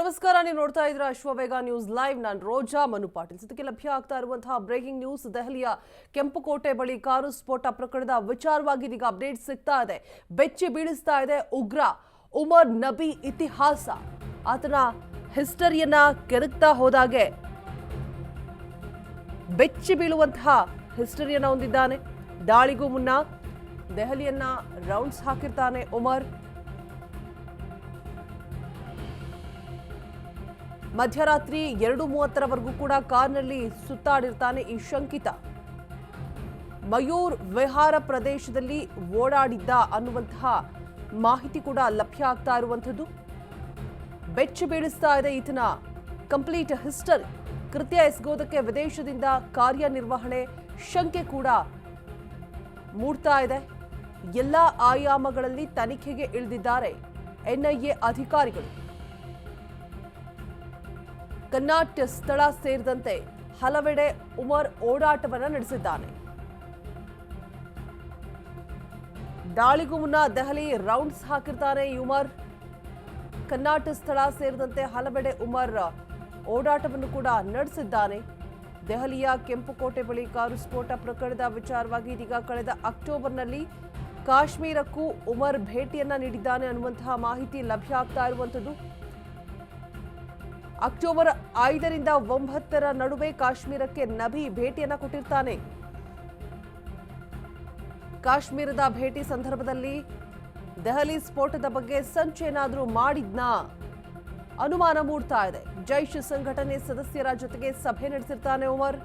ನಮಸ್ಕಾರ, ನೀವು ನೋಡ್ತಾ ಇದ್ರ ಅಶ್ವವೇಗ ನ್ಯೂಸ್ ಲೈವ್. ನಾನು ರೋಜಾ ಮನು ಪಾಟೀಲ್. ಸದ್ಯಕ್ಕೆ ಲಭ್ಯ ಆಗ್ತಾ ಇರುವಂತಹ ಬ್ರೇಕಿಂಗ್ ನ್ಯೂಸ್. ದೆಹಲಿಯ ಕೆಂಪುಕೋಟೆ ಬಳಿ ಕಾರು ಸ್ಫೋಟ ಪ್ರಕರಣದ ವಿಚಾರವಾಗಿ ಇದೀಗ ಅಪ್ಡೇಟ್ ಸಿಗ್ತಾ ಇದೆ. ಬೆಚ್ಚಿ ಬೀಳಿಸ್ತಾ ಇದೆ ಉಗ್ರ ಉಮರ್ ನಬಿ ಇತಿಹಾಸ. ಆತನ ಹಿಸ್ಟರಿಯನ್ನ ಕೆದಕ್ತಾ ಹೋದಾಗೆ ಬೆಚ್ಚಿ ಬೀಳುವಂತಹ ಹಿಸ್ಟರಿಯನ್ನ ಹೊಂದಿದ್ದಾನೆ. ದಾಳಿಗೂ ಮುನ್ನ ದೆಹಲಿಯನ್ನ ರೌಂಡ್ಸ್ ಹಾಕಿರ್ತಾನೆ ಉಮರ್. ಮಧ್ಯರಾತ್ರಿ 2:30ರವರೆಗೂ ಕೂಡ ಕಾರ್ನಲ್ಲಿ ಸುತ್ತಾಡಿರ್ತಾನೆ ಈ ಶಂಕಿತ. ಮಯೂರ್ ವಿಹಾರ ಪ್ರದೇಶದಲ್ಲಿ ಓಡಾಡಿದ್ದ ಅನ್ನುವಂತಹ ಮಾಹಿತಿ ಕೂಡ ಲಭ್ಯ ಆಗ್ತಾ ಇರುವಂಥದ್ದು. ಬೆಚ್ಚಿ ಬೀಳಿಸ್ತಾ ಇದೆ ಈತನ ಕಂಪ್ಲೀಟ್ ಹಿಸ್ಟರಿ. ಕೃತ್ಯ ಎಸಗೋದಕ್ಕೆ ವಿದೇಶದಿಂದ ಕಾರ್ಯನಿರ್ವಹಣೆ ಶಂಕೆ ಕೂಡ ಮೂಡ್ತಾ ಇದೆ. ಎಲ್ಲ ಆಯಾಮಗಳಲ್ಲಿ ತನಿಖೆಗೆ ಇಳಿದಿದ್ದಾರೆ ಎನ್ಐಎ ಅಧಿಕಾರಿಗಳು. ಕನ್ನಾಟ್ ಸ್ಥಳ ಸೇರಿದಂತೆ ಹಲವೆಡೆ ಉಮರ್ ಓಡಾಟವನ್ನ ನಡೆಸಿದ್ದಾನೆ. ದಾಳಿಗೂ ಮುನ್ನ ದೆಹಲಿ ರೌಂಡ್ಸ್ ಹಾಕಿರ್ತಾನೆ ಉಮರ್. ಕನ್ನಾಟ್ ಸ್ಥಳ ಸೇರಿದಂತೆ ಹಲವೆಡೆ ಉಮರ್ ಓಡಾಟವನ್ನು ಕೂಡ ನಡೆಸಿದ್ದಾನೆ. ದೆಹಲಿಯ ಕೆಂಪುಕೋಟೆ ಬಳಿ ಕಾರು ಸ್ಫೋಟ ಪ್ರಕರಣದ ವಿಚಾರವಾಗಿ ಇದೀಗ ಕಳೆದ ಅಕ್ಟೋಬರ್ನಲ್ಲಿ ಕಾಶ್ಮೀರಕ್ಕೂ ಉಮರ್ ಭೇಟಿಯನ್ನ ನೀಡಿದ್ದಾನೆ ಅನ್ನುವಂತಹ ಮಾಹಿತಿ ಲಭ್ಯ ಆಗ್ತಾ ಇರುವಂಥದ್ದು. ಅಕ್ಟೋಬರ್ 5ರಿಂದ 9ರ ನಡುವೆ ಕಾಶ್ಮೀರಕ್ಕೆ ನಬಿ ಭೇಟಿಯನ್ನ ಕೊಟ್ಟಿರ್ತಾನೆ. ಕಾಶ್ಮೀರದ ಭೇಟಿ ಸಂದರ್ಭದಲ್ಲಿ ದೆಹಲಿ ಸ್ಫೋಟದ ಬಗ್ಗೆ ಸಂಚೇನಾದ್ರೂ ಮಾಡಿದ್ನಾ ಅನುಮಾನ ಮೂಡ್ತಾ ಇದೆ. ಜೈಷ್ ಸಂಘಟನೆ ಸದಸ್ಯರ ಜೊತೆಗೆ ಸಭೆ ನಡೆಸಿರ್ತಾನೆ ಉಮರ್.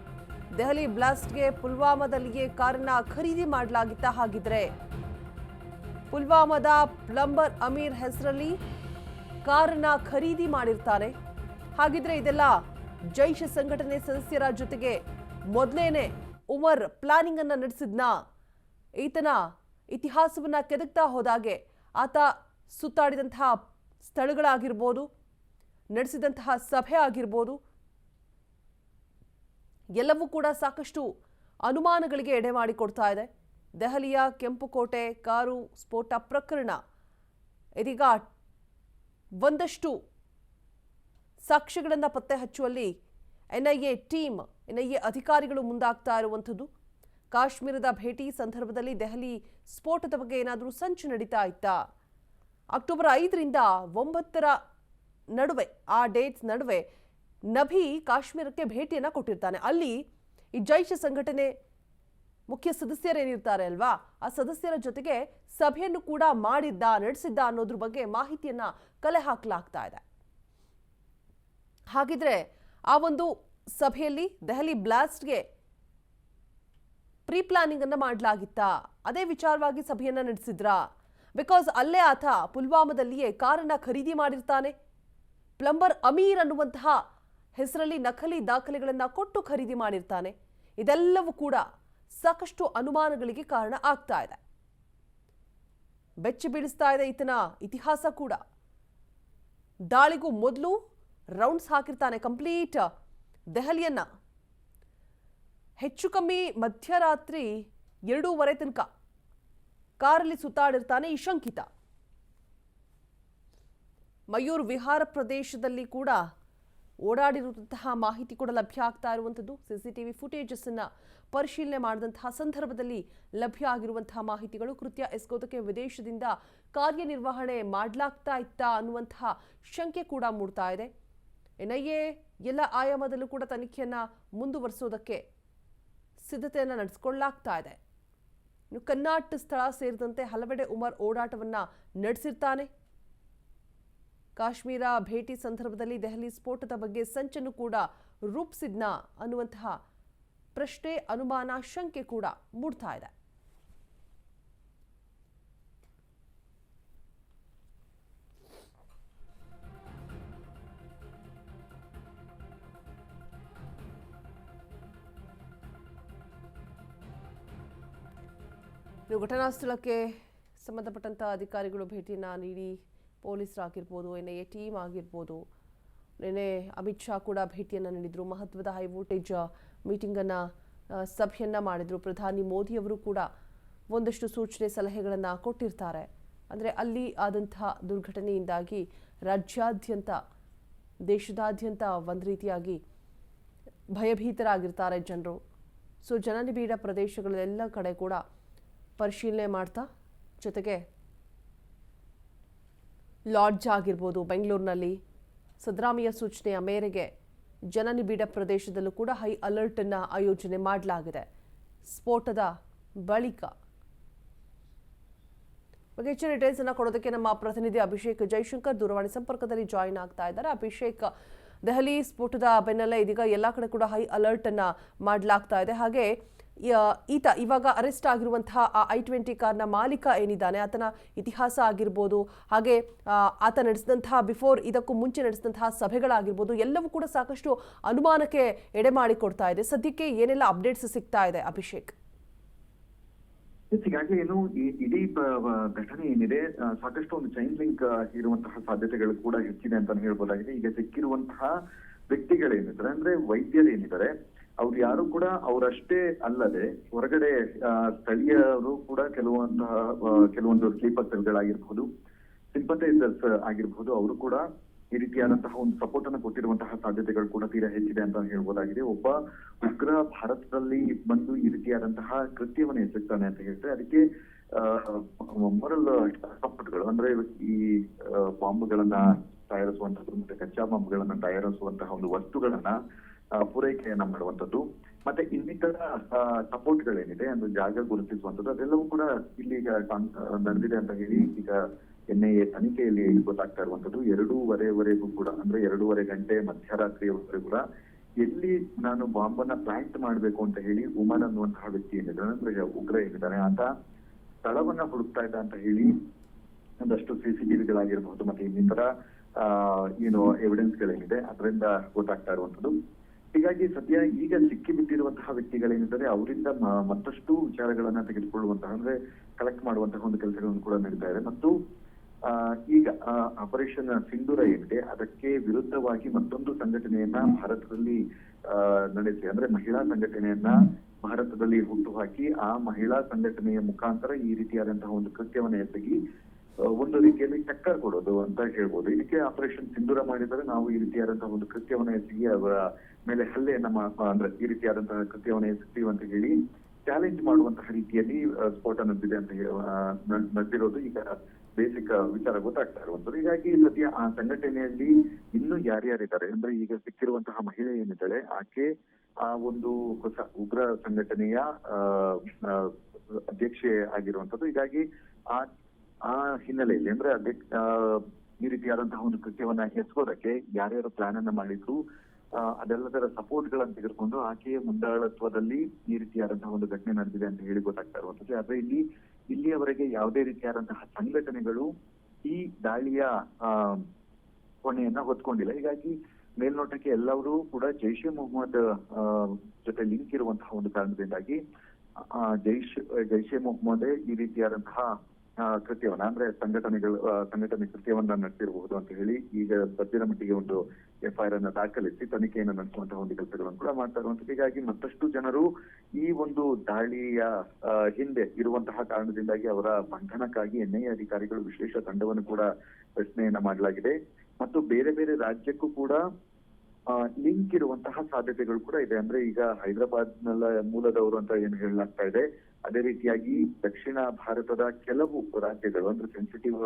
ದೆಹಲಿ ಬ್ಲಾಸ್ಟ್ಗೆ ಪುಲ್ವಾಮಾದಲ್ಲಿಯೇ ಕಾರನ್ನ ಖರೀದಿ ಮಾಡಲಾಗಿತ್ತ? ಹಾಗಿದ್ರೆ ಪುಲ್ವಾಮಾದ ಪ್ಲಂಬರ್ ಅಮೀರ್ ಹೆಸರಲ್ಲಿ ಕಾರನ್ನ ಖರೀದಿ ಮಾಡಿರ್ತಾನೆ. ಹಾಗಿದ್ರೆ ಇದೆಲ್ಲ ಜೈಷ್ ಸಂಘಟನೆ ಸದಸ್ಯರ ಜೊತೆಗೆ ಮೊದಲೇನೆ ಉಮರ್ ಪ್ಲಾನಿಂಗ್ ಅನ್ನ ನಡೆಸಿದ್ನಾ? ಈತನ ಇತಿಹಾಸವನ್ನ ಕೆದಕ್ತಾ ಹೋದಾಗೆ ಆತ ಸುತ್ತಾಡಿದಂತಹ ಸ್ಥಳಗಳಾಗಿರ್ಬೋದು, ನಡೆಸಿದಂತಹ ಸಭೆ ಆಗಿರ್ಬೋದು, ಎಲ್ಲವೂ ಕೂಡ ಸಾಕಷ್ಟು ಅನುಮಾನಗಳಿಗೆ ಎಡೆ ಮಾಡಿಕೊಡ್ತಾ ಇದೆ. ದೆಹಲಿಯ ಕೆಂಪುಕೋಟೆ ಕಾರು ಸ್ಫೋಟ ಪ್ರಕರಣ ಇದೀಗ ಒಂದಷ್ಟು ಸಾಕ್ಷ್ಯಗಳನ್ನು ಪತ್ತೆ ಹಚ್ಚುವಲ್ಲಿ ಎನ್ಐಎ ಅಧಿಕಾರಿಗಳು ಮುಂದಾಗ್ತಾ ಇರುವಂಥದ್ದು. ಕಾಶ್ಮೀರದ ಭೇಟಿ ಸಂದರ್ಭದಲ್ಲಿ ದೆಹಲಿ ಸ್ಫೋಟದ ಬಗ್ಗೆ ಏನಾದರೂ ಸಂಚು ನಡೀತಾ ಇತ್ತಾ? ಅಕ್ಟೋಬರ್ 5ರಿಂದ 9ರ ನಡುವೆ, ಆ ಡೇಟ್ಸ್ ನಡುವೆ ನಬಿ ಕಾಶ್ಮೀರಕ್ಕೆ ಭೇಟಿಯನ್ನ ಕೊಟ್ಟಿರ್ತಾನೆ. ಅಲ್ಲಿ ಈ ಜೈಷ್ ಸಂಘಟನೆ ಮುಖ್ಯ ಸದಸ್ಯರೇನಿರ್ತಾರೆ ಅಲ್ವಾ, ಆ ಸದಸ್ಯರ ಜೊತೆಗೆ ಸಭೆಯನ್ನು ಕೂಡ ನಡೆಸಿದ್ದ ಅನ್ನೋದ್ರ ಬಗ್ಗೆ ಮಾಹಿತಿಯನ್ನ ಕಲೆ ಹಾಕಲಾಗ್ತಾ ಇದೆ. ಹಾಗಿದ್ರೆ ಆ ಒಂದು ಸಭೆಯಲ್ಲಿ ದೆಹಲಿ ಬ್ಲಾಸ್ಟ್ಗೆ ಪ್ರೀ ಪ್ಲಾನಿಂಗ್ ಅನ್ನ ಮಾಡಲಾಗಿತ್ತಾ? ಅದೇ ವಿಚಾರವಾಗಿ ಸಭೆಯನ್ನ ನಡೆಸಿದ್ರಾ? ಬಿಕಾಸ್ ಅಲ್ಲೇ ಆತ ಪುಲ್ವಾಮಾದಲ್ಲಿಯೇ ಕಾರನ್ನ ಖರೀದಿ ಮಾಡಿರ್ತಾನೆ. ಪ್ಲಂಬರ್ ಅಮೀರ್ ಅನ್ನುವಂತಹ ಹೆಸರಲ್ಲಿ ನಕಲಿ ದಾಖಲೆಗಳನ್ನ ಕೊಟ್ಟು ಖರೀದಿ ಮಾಡಿರ್ತಾನೆ. ಇದೆಲ್ಲವೂ ಕೂಡ ಸಾಕಷ್ಟು ಅನುಮಾನಗಳಿಗೆ ಕಾರಣ ಆಗ್ತಾ ಇದೆ. ಬೆಚ್ಚಿ ಬೀಳಿಸ್ತಾ ಇದೆ ಈತನ ಇತಿಹಾಸ ಕೂಡ. ದಾಳಿಗೂ ಮೊದಲು ರೌಂಡ್ಸ್ ಹಾಕಿರ್ತಾನೆ ಕಂಪ್ಲೀಟ್ ದೆಹಲಿಯನ್ನ. ಹೆಚ್ಚು ಕಮ್ಮಿ ಮಧ್ಯರಾತ್ರಿ 2:30 ತನಕ ಕಾರಲ್ಲಿ ಸುತ್ತಾಡಿರ್ತಾನೆ ಈ ಶಂಕಿತ. ಮಯೂರ್ ವಿಹಾರ ಪ್ರದೇಶದಲ್ಲಿ ಕೂಡ ಓಡಾಡಿರುವಂತಹ ಮಾಹಿತಿ ಕೂಡ ಲಭ್ಯ ಆಗ್ತಾ ಇರುವಂಥದ್ದು. ಸಿಸಿಟಿವಿ ಫುಟೇಜಸ್ ಅನ್ನ ಪರಿಶೀಲನೆ ಮಾಡಿದಂತಹ ಸಂದರ್ಭದಲ್ಲಿ ಲಭ್ಯ ಆಗಿರುವಂತಹ ಮಾಹಿತಿಗಳು ಕೃತ್ಯ ಎಸಗೋದಕ್ಕೆ ವಿದೇಶದಿಂದ ಕಾರ್ಯನಿರ್ವಹಣೆ ಮಾಡಲಾಗ್ತಾ ಇತ್ತಾ ಅನ್ನುವಂತಹ ಶಂಕೆ ಕೂಡ ಮೂಡ್ತಾ ಇದೆ. ಎನ್ಐಎ ಎಲ್ಲ ಆಯಾಮದಲ್ಲೂ ಕೂಡ ತನಿಖೆಯನ್ನ ಮುಂದುವರಿಸೋದಕ್ಕೆ ಸಿದ್ಧತೆಯನ್ನ ನಡೆಸಿಕೊಳ್ಳಲಾಗ್ತಾ ಇದೆ. ಇನ್ನು ಕನ್ನಾಟ್ ಸ್ಥಳ ಸೇರಿದಂತೆ ಹಲವೆಡೆ ಉಮರ್ ಓಡಾಟವನ್ನ ನಡೆಸಿರ್ತಾನೆ. ಕಾಶ್ಮೀರ ಭೇಟಿ ಸಂದರ್ಭದಲ್ಲಿ ದೆಹಲಿ ಸ್ಫೋಟದ ಬಗ್ಗೆ ಸಂಚನ್ನು ಕೂಡ ರೂಪಿಸಿದ್ನಾ ಅನ್ನುವಂತಹ ಪ್ರಶ್ನೆ, ಅನುಮಾನ, ಶಂಕೆ ಕೂಡ ಮೂಡ್ತಾ ಇದೆ. ಘಟನಾ ಸ್ಥಳಕ್ಕೆ ಸಂಬಂಧಪಟ್ಟಂತ ಅಧಿಕಾರಿಗಳು ಭೇಟಿಯನ್ನ ನೀಡಿ, ಪೊಲೀಸರಾಗಿರ್ಬೋದು, ಎನ್ಐಎ ಟೀಮ್ ಆಗಿರ್ಬೋದು, ನಿನ್ನೆ ಅಮಿತ್ ಶಾ ಕೂಡ ಭೇಟಿಯನ್ನ ನೀಡಿದ್ರು. ಮಹತ್ವದ ಹೈ ವೋಲ್ಟೇಜ್ ಮೀಟಿಂಗ್ ಅನ್ನ ಸಭೆಯನ್ನ ಮಾಡಿದ್ರು. ಪ್ರಧಾನಿ ಮೋದಿ ಅವರು ಕೂಡ ಒಂದಷ್ಟು ಸೂಚನೆ ಸಲಹೆಗಳನ್ನ ಕೊಟ್ಟಿರ್ತಾರೆ. ಅಂದರೆ ಅಲ್ಲಿ ಆದಂತಹ ದುರ್ಘಟನೆಯಿಂದಾಗಿ ರಾಜ್ಯಾದ್ಯಂತ ದೇಶದಾದ್ಯಂತ ಒಂದು ರೀತಿಯಾಗಿ ಭಯಭೀತರಾಗಿರ್ತಾರೆ ಜನರು. ಸೊ ಜನನಿಬಿಡ ಪ್ರದೇಶಗಳೆಲ್ಲ ಕಡೆ ಕೂಡ ಪರಿಶೀಲನೆ ಮಾಡ್ತಾ, ಜೊತೆಗೆ ಲಾಡ್ಜ್ ಆಗಿರ್ಬೋದು ಬೆಂಗಳೂರಿನಲ್ಲಿ ಸಿದ್ದರಾಮಯ್ಯ ಸೂಚನೆಯ ಮೇರೆಗೆ ಜನನಿಬಿಡ ಪ್ರದೇಶದಲ್ಲೂ ಕೂಡ ಹೈ ಅಲರ್ಟ್ ಅನ್ನು ಆಯೋಜನೆ ಮಾಡಲಾಗಿದೆ. ಸ್ಫೋಟದ ಬಳಿಕ ಬಗ್ಗೆ ಹೆಚ್ಚಿನ ಡೀಟೇಲ್ಸ್ ಅನ್ನು ಕೊಡೋದಕ್ಕೆ ನಮ್ಮ ಪ್ರತಿನಿಧಿ ಅಭಿಷೇಕ್ ಜೈಶಂಕರ್ ದೂರವಾಣಿ ಸಂಪರ್ಕದಲ್ಲಿ ಜಾಯಿನ್ ಆಗ್ತಾ ಇದ್ದಾರೆ. ಅಭಿಷೇಕ್, ದೆಹಲಿ ಸ್ಫೋಟದ ಬೆನ್ನಲ್ಲೇ ಇದೀಗ ಎಲ್ಲ ಕಡೆ ಕೂಡ ಹೈ ಅಲರ್ಟ್ ಅನ್ನ ಮಾಡಲಾಗ್ತಾ ಇದೆ. ಹಾಗೆ ಈತ ಇವಾಗ ಅರೆಸ್ಟ್ ಆಗಿರುವಂತಹ ಆ I-20 ಕಾರ್ನ ಮಾಲೀಕ ಏನಿದ್ದಾನೆ, ಆತನ ಇತಿಹಾಸ ಆಗಿರ್ಬೋದು, ಹಾಗೆ ಆತ ನಡೆಸಿದಂತಹ ಇದಕ್ಕೂ ಮುಂಚೆ ನಡೆಸಿದಂತಹ ಸಭೆಗಳಾಗಿರ್ಬೋದು, ಎಲ್ಲವೂ ಕೂಡ ಸಾಕಷ್ಟು ಅನುಮಾನಕ್ಕೆ ಎಡೆ ಮಾಡಿಕೊಡ್ತಾ ಇದೆ. ಸದ್ಯಕ್ಕೆ ಏನೆಲ್ಲ ಅಪ್ಡೇಟ್ಸ್ ಸಿಗ್ತಾ ಇದೆ ಅಭಿಷೇಕ್? ಹೀಗಾಗಿ ಏನು ಈ ಇಡೀ ಘಟನೆ ಏನಿದೆ ಸಾಕಷ್ಟು ಒಂದು ಚೈನ್ ಲಿಂಕ್ ಇರುವಂತಹ ಸಾಧ್ಯತೆಗಳು ಕೂಡ ಹೆಚ್ಚಿದೆ ಅಂತ ಹೇಳ್ಬೋದಾಗಿದೆ. ಈಗ ಸಿಕ್ಕಿರುವಂತಹ ವ್ಯಕ್ತಿಗಳೇನಿದ್ದಾರೆ, ಅಂದ್ರೆ ವೈದ್ಯರೇನಿದ್ದಾರೆ, ಅವ್ರು ಯಾರು ಕೂಡ ಅವರಷ್ಟೇ ಅಲ್ಲದೆ ಹೊರಗಡೆ ಸ್ಥಳೀಯರು ಕೂಡ ಕೆಲವೊಂದು ಸ್ಲೀಪರ್ ಸೆಲ್ಗಳಾಗಿರ್ಬೋದು, ಸಿಂಪಥೈಸರ್ಸ್ ಆಗಿರ್ಬೋದು, ಅವರು ಕೂಡ ಈ ರೀತಿಯಾದಂತಹ ಒಂದು ಸಪೋರ್ಟ್ ಅನ್ನು ಕೊಟ್ಟಿರುವಂತಹ ಸಾಧ್ಯತೆಗಳು ಕೂಡ ತೀರಾ ಹೆಚ್ಚಿದೆ ಅಂತ ಹೇಳ್ಬೋದಾಗಿದೆ. ಒಬ್ಬ ಉಗ್ರ ಭಾರತದಲ್ಲಿ ಬಂದು ಈ ರೀತಿಯಾದಂತಹ ಕೃತ್ಯವನ್ನು ಎಸಗ್ತಾನೆ ಅಂತ ಹೇಳಿದ್ರೆ ಅದಕ್ಕೆ ಮೊರಲ್ ಸಪೋರ್ಟ್ಗಳು, ಅಂದ್ರೆ ಈ ಬಾಂಬ್ಗಳನ್ನ ತಯಾರಿಸುವಂತದ್ದು ಮತ್ತೆ ಕಚ್ಚಾ ಬಾಂಬ್ಗಳನ್ನ ತಯಾರಿಸುವಂತಹ ಒಂದು ವಸ್ತುಗಳನ್ನ ಪೂರೈಕೆಯನ್ನ ಮಾಡುವಂತದ್ದು, ಮತ್ತೆ ಇನ್ನಿತರ ಸಪೋರ್ಟ್ಗಳೇನಿದೆ ಅಂದ್ರೆ ಜಾಗ ಗುರುತಿಸುವಂತದ್ದು, ಅದೆಲ್ಲವೂ ಕೂಡ ಇಲ್ಲಿ ಈಗ ನಡೆದಿದೆ ಅಂತ ಹೇಳಿ ಈಗ NIA ತನಿಖೆಯಲ್ಲಿ ಗೊತ್ತಾಗ್ತಾ ಇರುವಂತದ್ದು. 2:30ವರೆಗೂ ಕೂಡ, ಅಂದ್ರೆ 2:30 ಗಂಟೆ ಮಧ್ಯರಾತ್ರಿಯವರೆಗೂ ಕೂಡ ಎಲ್ಲಿ ನಾನು ಬಾಂಬನ್ನ ಪ್ಲಾಂಟ್ ಮಾಡ್ಬೇಕು ಅಂತ ಹೇಳಿ ಉಮರ್ ಅನ್ನುವಂತಹ ವ್ಯಕ್ತಿ ಏನಿದ್ದಾನೆ, ಅಂದ್ರೆ ಉಗ್ರ ಏನಿದ್ದಾನೆ, ಆತ ಸ್ಥಳವನ್ನ ಹುಡುಕ್ತಾ ಇದ್ದ ಅಂತ ಹೇಳಿ ಒಂದಷ್ಟು CCTVಗಳಾಗಿರ್ಬಹುದು ಮತ್ತೆ ಇನ್ನಿತರ ಎವಿಡೆನ್ಸ್ ಗಳೇನಿದೆ ಅದರಿಂದ ಗೊತ್ತಾಗ್ತಾ ಇರುವಂತದ್ದು. ಹೀಗಾಗಿ ಸದ್ಯ ಈಗ ಸಿಕ್ಕಿ ಬಿಟ್ಟಿರುವಂತಹ ವ್ಯಕ್ತಿಗಳೇನಿದ್ದಾರೆ ಅವರಿಂದ ಮತ್ತಷ್ಟು ವಿಚಾರಗಳನ್ನ ತೆಗೆದುಕೊಳ್ಳುವಂತಹ, ಅಂದ್ರೆ ಕಲೆಕ್ಟ್ ಮಾಡುವಂತಹ ಒಂದು ಕೆಲಸಗಳನ್ನು ಕೂಡ ನಡೀತಾ ಇದೆ. ಮತ್ತು ಈಗ ಆಪರೇಷನ್ ಸಿಂಧೂರ ಏನಿದೆ ಅದಕ್ಕೆ ವಿರುದ್ಧವಾಗಿ ಮತ್ತೊಂದು ಸಂಘಟನೆಯನ್ನ ಭಾರತದಲ್ಲಿ ನಡೆಸಿ, ಅಂದ್ರೆ ಮಹಿಳಾ ಸಂಘಟನೆಯನ್ನ ಭಾರತದಲ್ಲಿ ಹುಟ್ಟುಹಾಕಿ ಆ ಮಹಿಳಾ ಸಂಘಟನೆಯ ಮುಖಾಂತರ ಈ ರೀತಿಯಾದಂತಹ ಒಂದು ಕೃತ್ಯವನ್ನ ಎಸಗಿ ಒಂದು ರೀತಿಯಲ್ಲಿ ಟಕ್ಕರ್ ಕೊಡೋದು ಅಂತ ಹೇಳ್ಬೋದು. ಇದಕ್ಕೆ ಆಪರೇಷನ್ ಸಿಂಧೂರ ಮಾಡಿದರೆ ನಾವು ಈ ರೀತಿಯಾದಂತಹ ಒಂದು ಕೃತ್ಯವನ್ನ ಎಸಗಿ ಅವರ ಮೇಲೆ ಹಲ್ಲೆಯನ್ನ ಅಂದ್ರೆ ಈ ರೀತಿಯಾದಂತಹ ಕೃತ್ಯವನ್ನ ಎಸಗ್ತೀವಿ ಅಂತ ಹೇಳಿ ಚಾಲೆಂಜ್ ಮಾಡುವಂತಹ ರೀತಿಯಲ್ಲಿ ಸ್ಫೋಟ ನಡೆದಿದೆ ಅಂತ ನಡೆದಿರೋದು ಈಗ ಬೇಸಿಕ್ ವಿಚಾರ ಗೊತ್ತಾಗ್ತಾ ಇರುವಂತದ್ದು. ಹೀಗಾಗಿ ಸದ್ಯ ಆ ಸಂಘಟನೆಯಲ್ಲಿ ಇನ್ನೂ ಯಾರ್ಯಾರಿದ್ದಾರೆ, ಅಂದ್ರೆ ಈಗ ಸಿಕ್ಕಿರುವಂತಹ ಮಹಿಳೆ ಏನಿದ್ದಾಳೆ ಆಕೆ ಆ ಒಂದು ಹೊಸ ಉಗ್ರ ಸಂಘಟನೆಯ ಅಧ್ಯಕ್ಷೆ ಆಗಿರುವಂತದ್ದು. ಹೀಗಾಗಿ ಆ ಹಿನ್ನೆಲೆಯಲ್ಲಿ ಅಂದ್ರೆ ಈ ರೀತಿಯಾದಂತಹ ಒಂದು ಕೃತ್ಯವನ್ನ ಎಸಗೋದಕ್ಕೆ ಯಾರ್ಯಾರು ಪ್ಲಾನ್ ಅನ್ನ ಮಾಡಿದ್ರು ಅದೆಲ್ಲದರ ಸಪೋರ್ಟ್ ಗಳನ್ನ ತೆಗೆದುಕೊಂಡು ಆಕೆಯ ಮುಂದಾಳತ್ವದಲ್ಲಿ ಈ ರೀತಿಯಾದಂತಹ ಒಂದು ಘಟನೆ ನಡೆದಿದೆ ಅಂತ ಹೇಳಿ ಗೊತ್ತಾಗ್ತಾ ಇರುವಂತದ್ದು. ಆದ್ರೆ ಇಲ್ಲಿಯವರೆಗೆ ಯಾವುದೇ ರೀತಿಯಾದಂತಹ ಸಂಘಟನೆಗಳು ಈ ದಾಳಿಯ ಹೊಣೆಯನ್ನ ಹೊತ್ಕೊಂಡಿಲ್ಲ. ಹೀಗಾಗಿ ಮೇಲ್ನೋಟಕ್ಕೆ ಎಲ್ಲರೂ ಕೂಡ ಜೈಷ್ ಎ ಮೊಹಮ್ಮದ್ ಜೊತೆ ಲಿಂಕ್ ಇರುವಂತಹ ಒಂದು ಕಾರಣದಿಂದಾಗಿ ಜೈಷ್ ಎ ಮೊಹಮ್ಮದ್ ಈ ರೀತಿಯಾದಂತಹ ಕೃತ್ಯವನ್ನ, ಅಂದ್ರೆ ಸಂಘಟನೆ ಕೃತ್ಯವನ್ನ ನಡೆಸಿರಬಹುದು ಅಂತ ಹೇಳಿ ಈಗ ಸದ್ಯದ ಮಟ್ಟಿಗೆ ಒಂದು FIR ಅನ್ನ ದಾಖಲಿಸಿ ತನಿಖೆಯನ್ನು ನಡೆಸುವಂತಹ ಒಂದು ಕೆಲಸಗಳನ್ನು ಕೂಡ ಮಾಡ್ತಾ ಇರುವಂತದ್ದು. ಹೀಗಾಗಿ ಮತ್ತಷ್ಟು ಜನರು ಈ ಒಂದು ದಾಳಿಯ ಹಿಂದೆ ಇರುವಂತಹ ಕಾರಣದಿಂದಾಗಿ ಅವರ ಬಂಧನಕ್ಕಾಗಿ NIA ಅಧಿಕಾರಿಗಳು ವಿಶೇಷ ತಂಡವನ್ನು ಕೂಡ ರಚನೆಯನ್ನ ಮಾಡಲಾಗಿದೆ. ಮತ್ತು ಬೇರೆ ಬೇರೆ ರಾಜ್ಯಕ್ಕೂ ಕೂಡ ಲಿಂಕ್ ಇರುವಂತಹ ಸಾಧ್ಯತೆಗಳು ಕೂಡ ಇದೆ. ಅಂದ್ರೆ ಈಗ ಹೈದರಾಬಾದ್ ಮೂಲದವರು ಅಂತ ಏನು ಹೇಳಲಾಗ್ತಾ ಇದೆ, ಅದೇ ರೀತಿಯಾಗಿ ದಕ್ಷಿಣ ಭಾರತದ ಕೆಲವು ರಾಜ್ಯಗಳು, ಅಂದ್ರೆ ಸೆನ್ಸಿಟಿವ್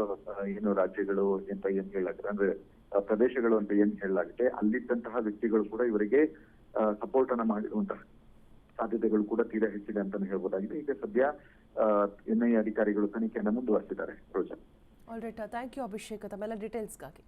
ರಾಜ್ಯಗಳು ಅಂತ ಏನ್ ಹೇಳಲಾಗುತ್ತೆ, ಅಂದ್ರೆ ಪ್ರದೇಶಗಳು ಅಂತ ಏನ್ ಹೇಳಲಾಗುತ್ತೆ, ಅಲ್ಲಿದ್ದಂತಹ ವ್ಯಕ್ತಿಗಳು ಕೂಡ ಇವರಿಗೆ ಸಪೋರ್ಟ್ ಅನ್ನ ಮಾಡಿರುವಂತಹ ಸಾಧ್ಯತೆಗಳು ಕೂಡ ತೀರಾ ಹೆಚ್ಚಿದೆ ಅಂತಾನೆ ಹೇಳ್ಬೋದಾಗಿದೆ. ಈಗ ಸದ್ಯ NIA ಅಧಿಕಾರಿಗಳು ತನಿಖೆಯನ್ನ ಮುಂದುವರೆಸಿದ್ದಾರೆ. Roja, all right, thank you Abhishek ತಮ್ಮೆಲ್ಲ ಡೀಟೇಲ್ಸ್ಗಾಗಿ.